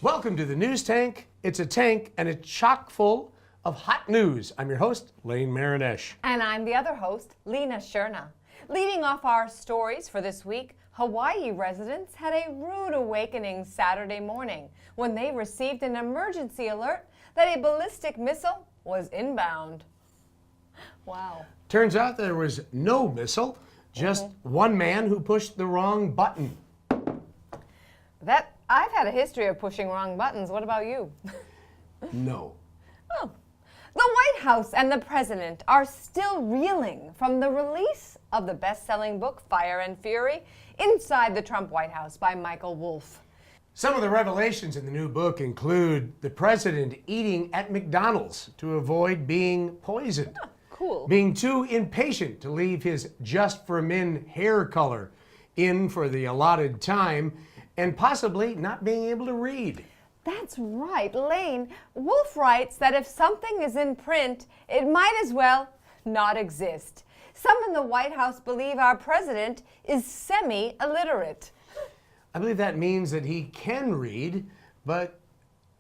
Welcome to the News Tank. It's a tank and it's chock full of hot news. I'm your host, Lane Marinesh. And I'm the other host, Lena Sherna. Leading off our stories for this week, Hawaii residents had a rude awakening Saturday morning when they received an emergency alert that a ballistic missile was inbound. Wow. Turns out there was no missile, just one man who pushed the wrong button. I've had a history of pushing wrong buttons. What about you? No. Oh. The White House and the President are still reeling from the release of the best-selling book Fire and Fury, Inside the Trump White House by Michael Wolff. Some of the revelations in the new book include the president eating at McDonald's to avoid being poisoned. Oh, cool. Being too impatient to leave his Just for Men hair color in for the allotted time, and possibly not being able to read. That's right, Lane. Wolff writes that if something is in print, it might as well not exist. Some in the White House believe our president is semi-illiterate. I believe that means that he can read, but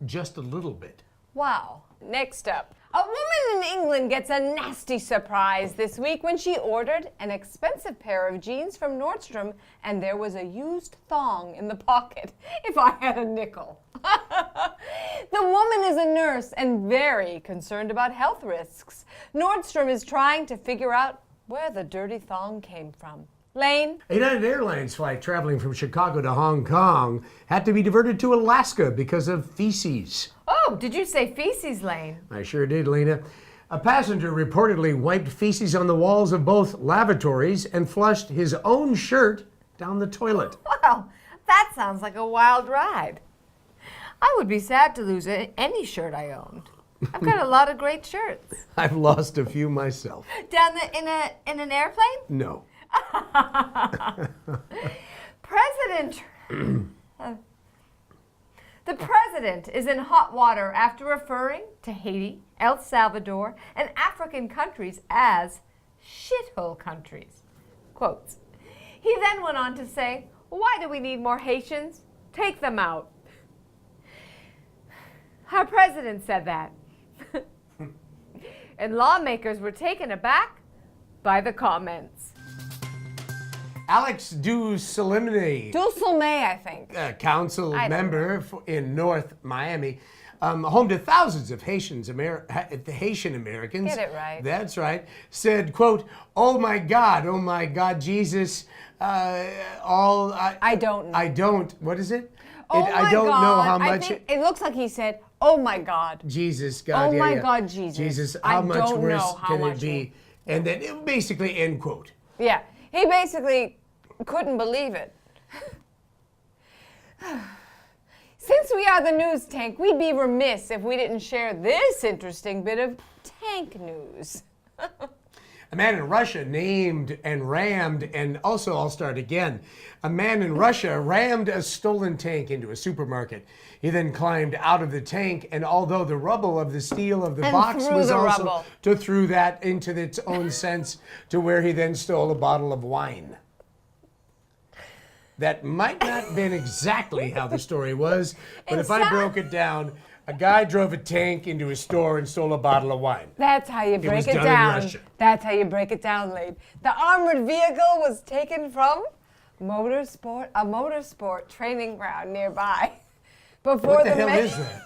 just a little bit. Wow. Next up. A woman in England gets a nasty surprise this week when she ordered an expensive pair of jeans from Nordstrom and there was a used thong in the pocket. If I had a nickel. The woman is a nurse and very concerned about health risks. Nordstrom is trying to figure out where the dirty thong came from. Lane? A United Airlines flight traveling from Chicago to Hong Kong had to be diverted to Alaska because of feces. Oh, did you say feces, Lane? I sure did, Lena. A passenger reportedly wiped feces on the walls of both lavatories and flushed his own shirt down the toilet. Well, that sounds like a wild ride. I would be sad to lose any shirt I owned. I've got a lot of great shirts. I've lost a few myself. Down in an airplane? No. The president is in hot water after referring to Haiti, El Salvador, and African countries as shithole countries. Quotes. He then went on to say, "Why do we need more Haitians? Take them out." Our president said that. And lawmakers were taken aback by the comments. Alex Dusalimene, I think. council member in North Miami, home to thousands of Haitian Americans. Get it right. That's right. Said, quote, oh my God, Jesus, I don't know. I don't, what is it? Oh I don't know how much. I think it looks like he said, "Oh my God." Jesus, God. Oh my God, Jesus. Jesus, how much don't worse know how can much it be? And then it basically end quote. Yeah, he basically couldn't believe it. Since we are the news tank, we'd be remiss if we didn't share this interesting bit of tank news. A man in Russia named and rammed, and also I'll start again. A man in Russia rammed a stolen tank into a supermarket. He then climbed out of the tank, and although the rubble of the steel of the box threw was the also rubble. to threw that into its own sense to where he then stole a bottle of wine. That might not have been exactly how the story was, but if I broke it down, a guy drove a tank into a store and stole a bottle of wine. That's how you break was it done in down. Russia. That's how you break it down, Lane. The armored vehicle was taken from a motorsport training ground nearby. Before What the hell is that?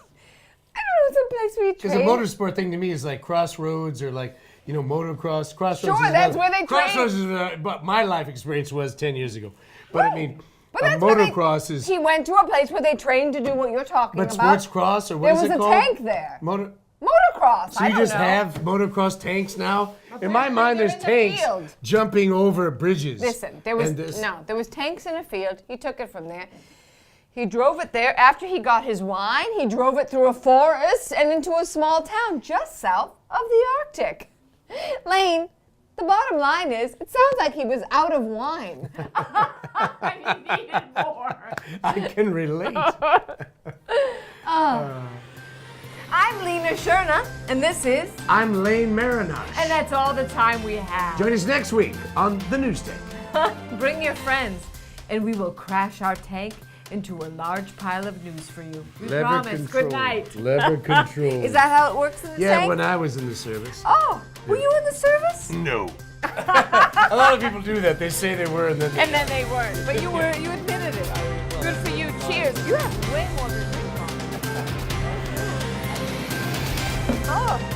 I don't know, it's a place where you Because a train. motorsport thing to me is like Crossroads or like, motocross. Crossroads Sure, is that's where they train. Crossroads is what my life experience was 10 years ago. But I mean, But a that's where motocross is He went to a place where they trained to do what you're talking but about. sports cross or what There is was it a called? tank there. Motocross. So I you don't just know. have motocross tanks now? In my mind, they're there's in the tanks field. jumping over bridges. Listen, there was And there was tanks in a field. He took it from there. He drove it there. After he got his wine, he drove it through a forest and into a small town just south of the Arctic. Lane, the bottom line is, it sounds like he was out of wine. And he needed more. I can relate. I'm Lena Sherna, and this is... I'm Lane Marinesh. And that's all the time we have. Join us next week on The News Tank. Bring your friends, and we will crash our tank into a large pile of news for you. We Lever promise. control. Good night. Lever control. Is that how it works in the Yeah, tank? when I was in the service. Oh, were you in the service? No. A lot of people do that. They say they were, and then. And then they weren't. But you were. You admitted it. Good for you. Cheers. You have way more than drink on. Oh.